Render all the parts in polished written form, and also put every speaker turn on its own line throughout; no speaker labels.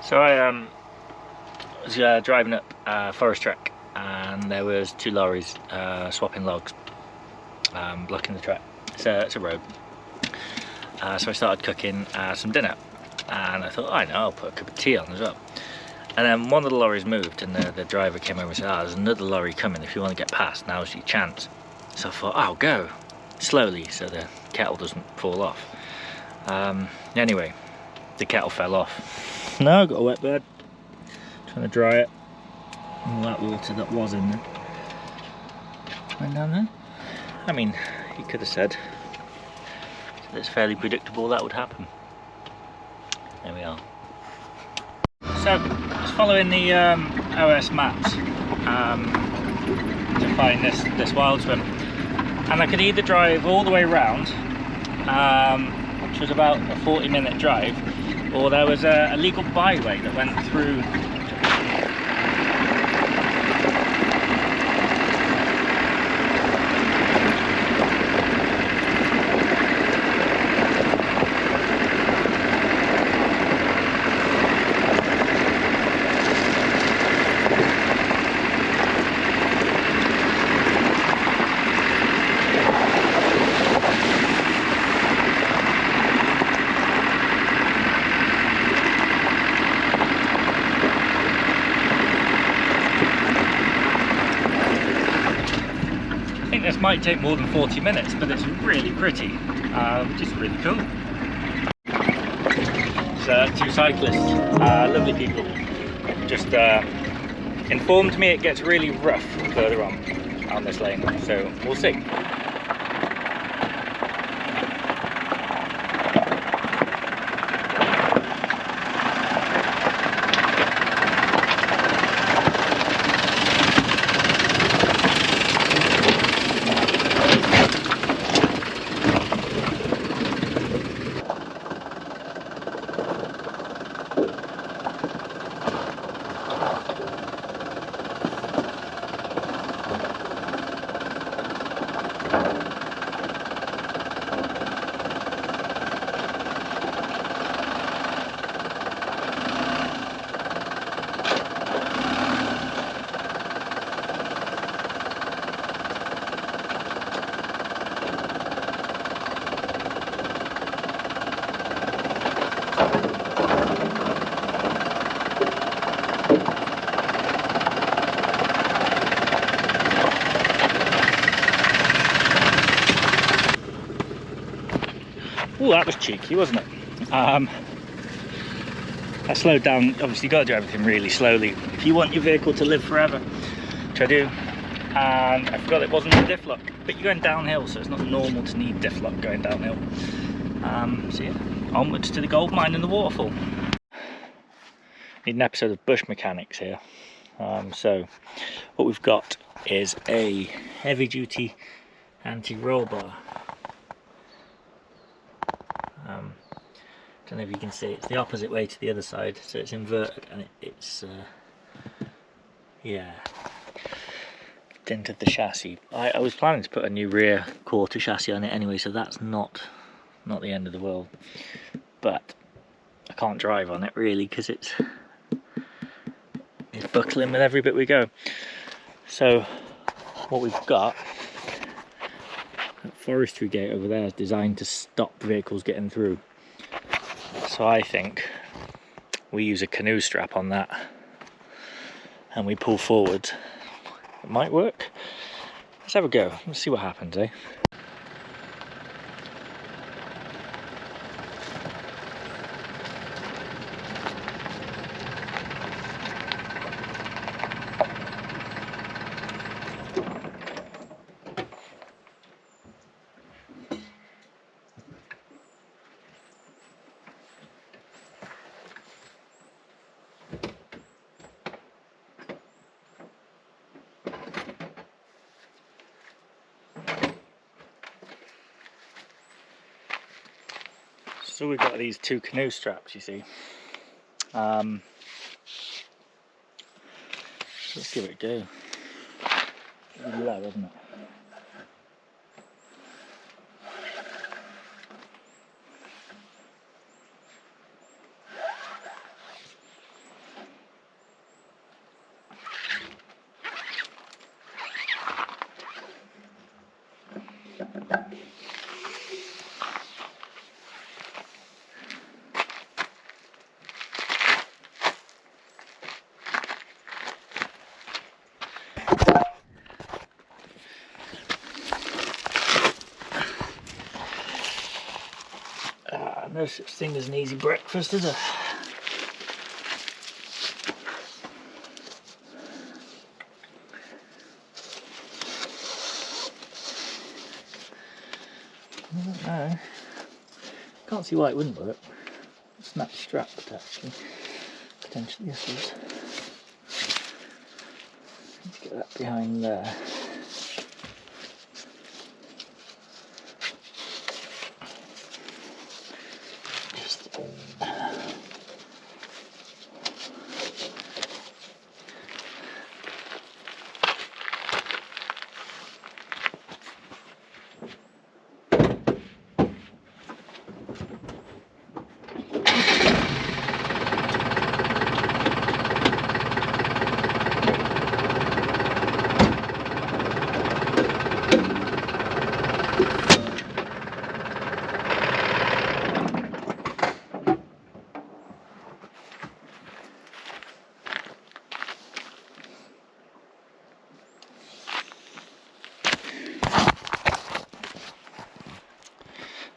So I was driving up Forest Track, and there was two lorries swapping logs, blocking the track. It's a road. So I started cooking some dinner, and I thought, I know, I'll put a cup of tea on as well. And then one of the lorries moved, and the driver came over and said, there's another lorry coming. If you want to get past, now's your chance. So I thought, I'll go slowly so the kettle doesn't fall off. Anyway, the kettle fell off. No, I got a wet bird. Trying to dry it. All that water that was in there went down there. I mean, he could have said that it's fairly predictable that would happen. There we are. So, I was following the OS maps to find this wild swim, and I could either drive all the way round, which was about a 40-minute drive, or there was a legal byway that went through. This might take more than 40 minutes, but it's really pretty, which is really cool. So, two cyclists, lovely people, just informed me it gets really rough further on this lane, so we'll see. Oh, that was cheeky, wasn't it? I slowed down. Obviously, you've got to do everything really slowly if you want your vehicle to live forever, which I do. And I forgot it wasn't a diff lock, but you're going downhill, so it's not normal to need diff lock going downhill. So yeah, onwards to the gold mine and the waterfall. Need an episode of Bush Mechanics here. So what we've got is a heavy-duty anti-roll bar. Don't know if you can see, it's the opposite way to the other side, so it's inverted, and it's yeah, dented the chassis. I was planning to put a new rear quarter chassis on it anyway, so that's not the end of the world, but I can't drive on it really because it's buckling with every bit we go. So what we've got, that forestry gate over there is designed to stop vehicles getting through. So I think we use a canoe strap on that and we pull forward. It might work. Let's have a go. Let's see what happens, eh? So we've got these two canoe straps, you see. Let's give it a go. It's low, isn't it? No such thing as an easy breakfast, is there? I don't know. Can't see why it wouldn't work. Snap the strap, but actually, potentially this is. Let's get that behind there.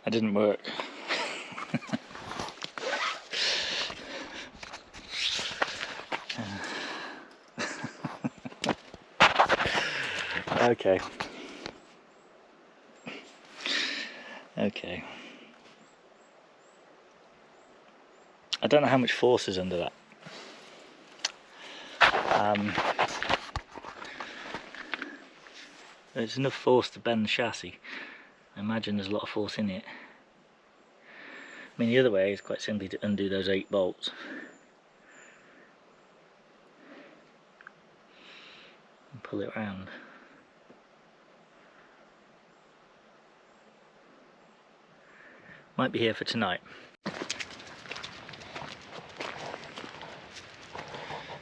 That didn't work. Okay. Okay. I don't know how much force is under that. There's enough force to bend the chassis. I imagine there's a lot of force in it. I mean, the other way is quite simply to undo those 8 bolts. And pull it round. Might be here for tonight.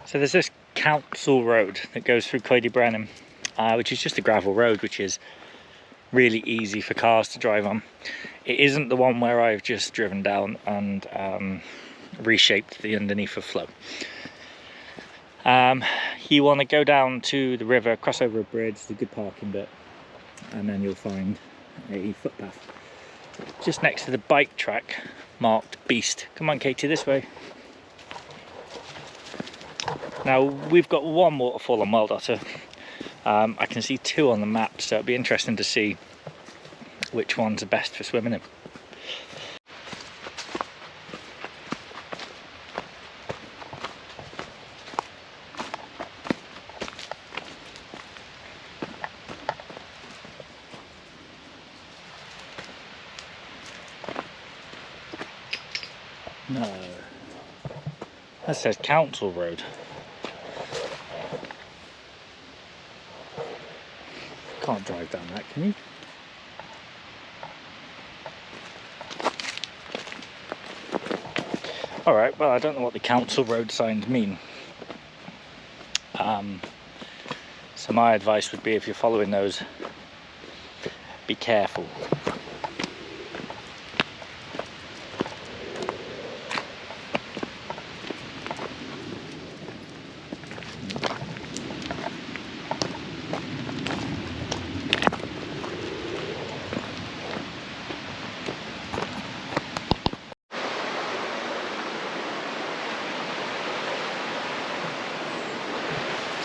So there's this council road that goes through Coed Brenin, which is just a gravel road, which is really easy for cars to drive on. It isn't the one where I've just driven down and reshaped the underneath of flow. You want to go down to the river, cross over a bridge, it's a good parking bit, and then you'll find a footpath just next to the bike track marked Beast. Come on, Katie, this way. Now, we've got one waterfall on Wild Otter. I can see 2 on the map, so it'd be interesting to see which ones are best for swimming in. No, that says Council Road. Can't drive down that, can you? Alright, well, I don't know what the council road signs mean. So my advice would be, if you're following those, be careful.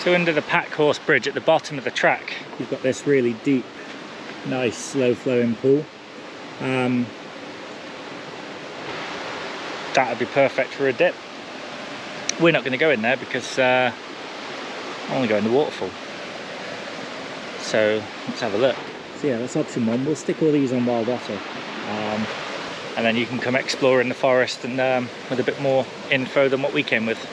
So under the pack horse bridge at the bottom of the track, you've got this really deep, nice, slow flowing pool. That would be perfect for a dip. We're not going to go in there because I want to go in the waterfall. So let's have a look. So yeah, that's option 1. We'll stick all these on Wild Otter. And then you can come explore in the forest and with a bit more info than what we came with.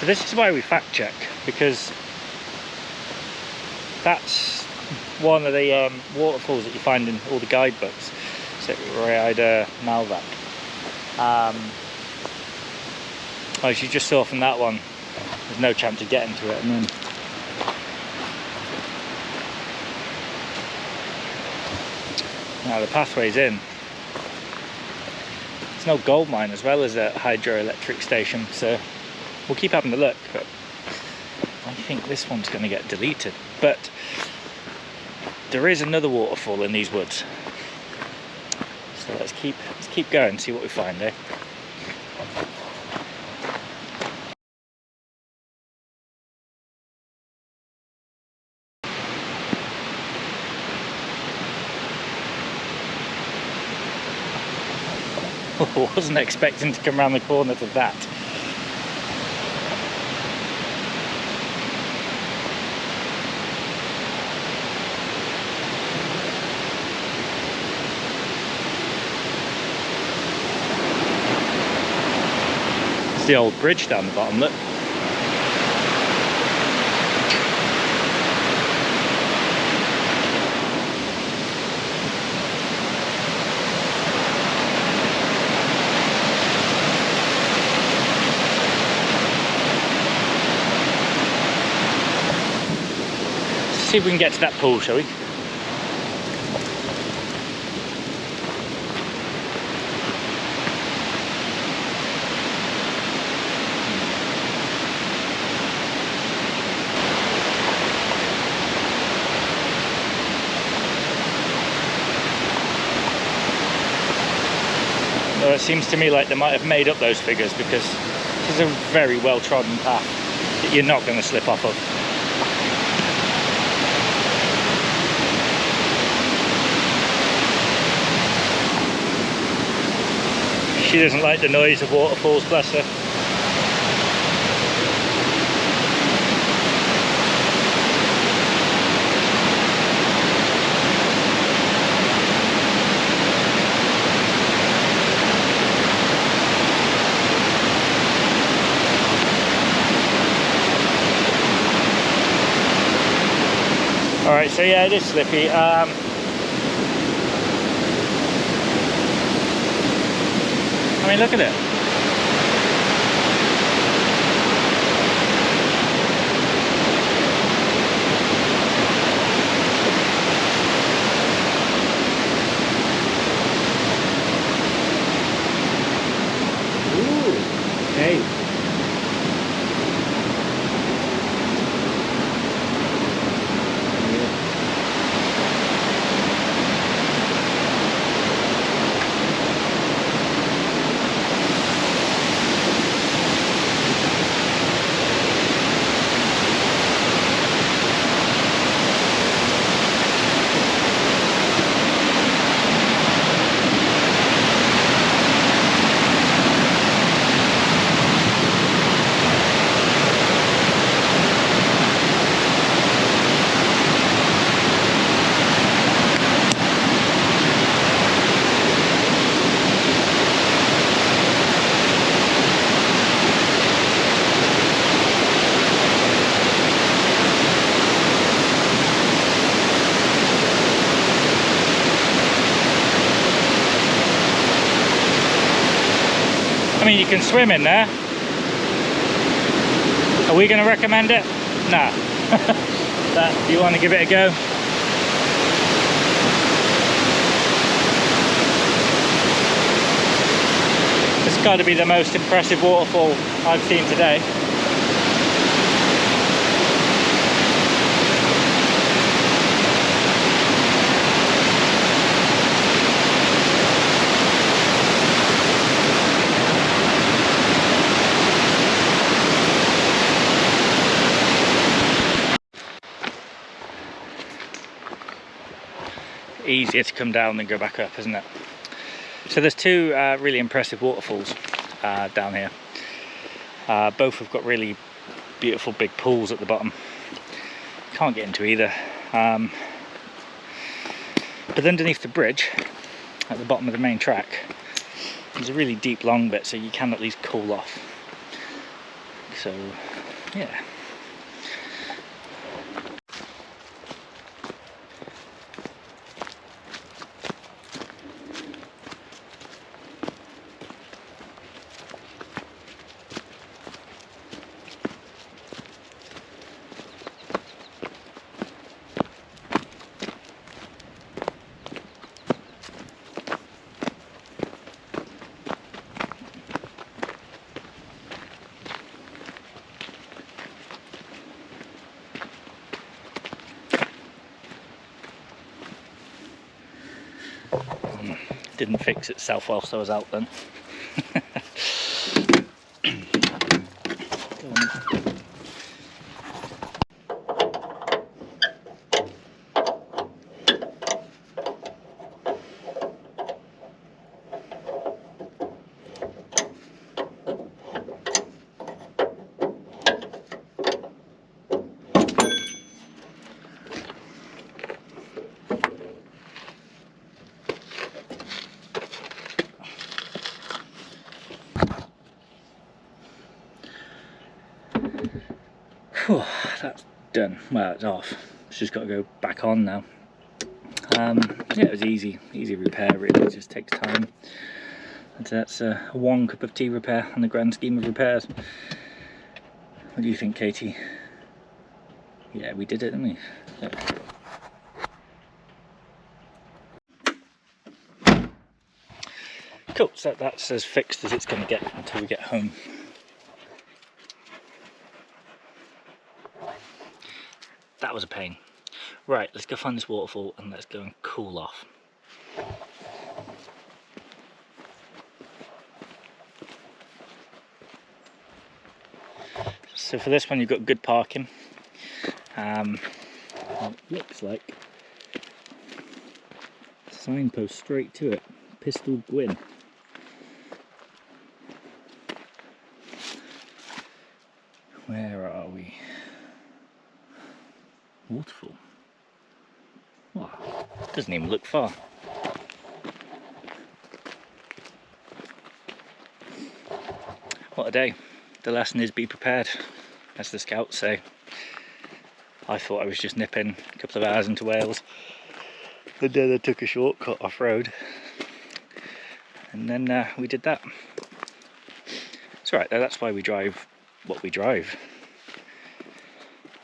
So this is why we fact check, because that's one of the waterfalls that you find in all the guidebooks. So Rhaida Malvac. As you just saw from that one, there's no chance of getting to it. And then now the pathway's in. There's no gold mine as well as a hydroelectric station, so we'll keep having a look, but I think this one's going to get deleted. But there is another waterfall in these woods, so let's keep going, see what we find, eh? I wasn't expecting to come around the corner to that. It's the old bridge down the bottom, look. See if we can get to that pool, shall we? Well, it seems to me like they might have made up those figures, because this is a very well trodden path that you're not going to slip off of. She doesn't like the noise of waterfalls, bless her. Alright, so yeah, it is slippy. I mean, look at it. Ooh, okay. I mean, you can swim in there. Are we going to recommend it? No. But if you want to give it a go. It's got to be the most impressive waterfall I've seen today. Easier to come down than go back up, isn't it? So there's two really impressive waterfalls down here. Both have got really beautiful big pools at the bottom. Can't get into either. But underneath the bridge, at the bottom of the main track, there's a really deep long bit, so you can at least cool off. So yeah. Didn't fix itself whilst I was out then. Whew, that's done. Well, it's off. It's just got to go back on now. Yeah, it was easy repair really, it just takes time. And that's a 1 cup of tea repair on the grand scheme of repairs. What do you think, Katie? Yeah, we did it, didn't we? Yeah. Cool, so that's as fixed as it's going to get until we get home. That was a pain. Right, let's go find this waterfall and let's go and cool off. So for this one you've got good parking. Well, it looks like signpost straight to it, Pistyll Gywn. Where are we? Waterfall. Wow, doesn't even look far. What a day. The lesson is be prepared, as the scouts say. I thought I was just nipping a couple of hours into Wales, and then I took a shortcut off-road, and then we did that. It's alright though, that's why we drive what we drive.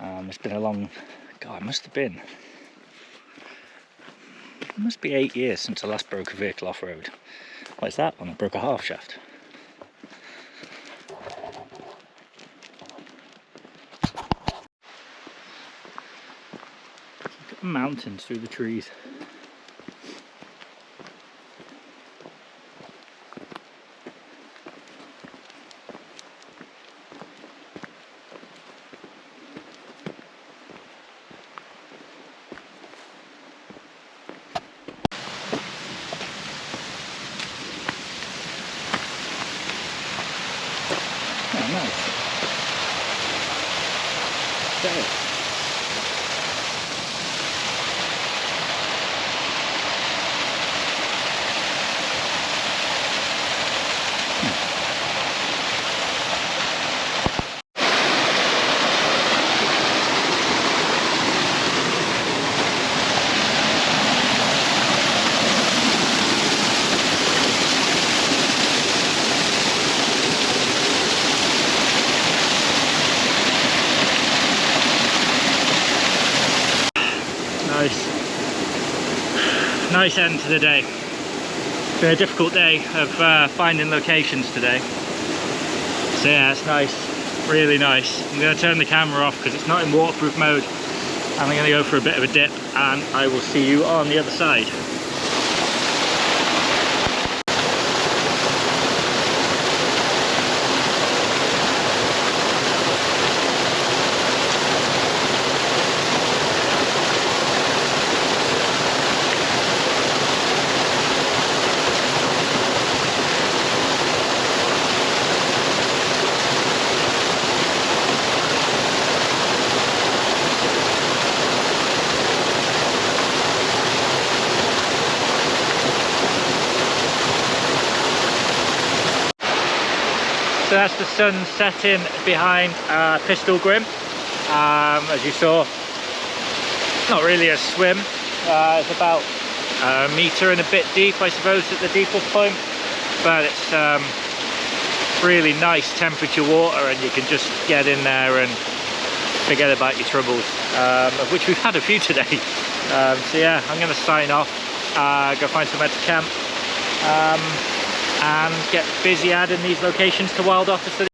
It's been a long, God, it must be 8 years since I last broke a vehicle off-road. What is that? When I broke a half shaft. Look at the mountains through the trees. Oh, nice. There. Nice end to the day. It's been a difficult day of finding locations today. So yeah, it's nice, really nice. I'm going to turn the camera off because it's not in waterproof mode. And I'm going to go for a bit of a dip and I will see you on the other side. that's the sun setting behind Pistyll Gywn. As you saw, not really a swim. It's about a metre and a bit deep, I suppose, at the deepest point, but it's really nice temperature water, and you can just get in there and forget about your troubles, of which we've had a few today. So yeah, I'm going to sign off, go find somewhere to camp, and get busy adding these locations to Wild Otter.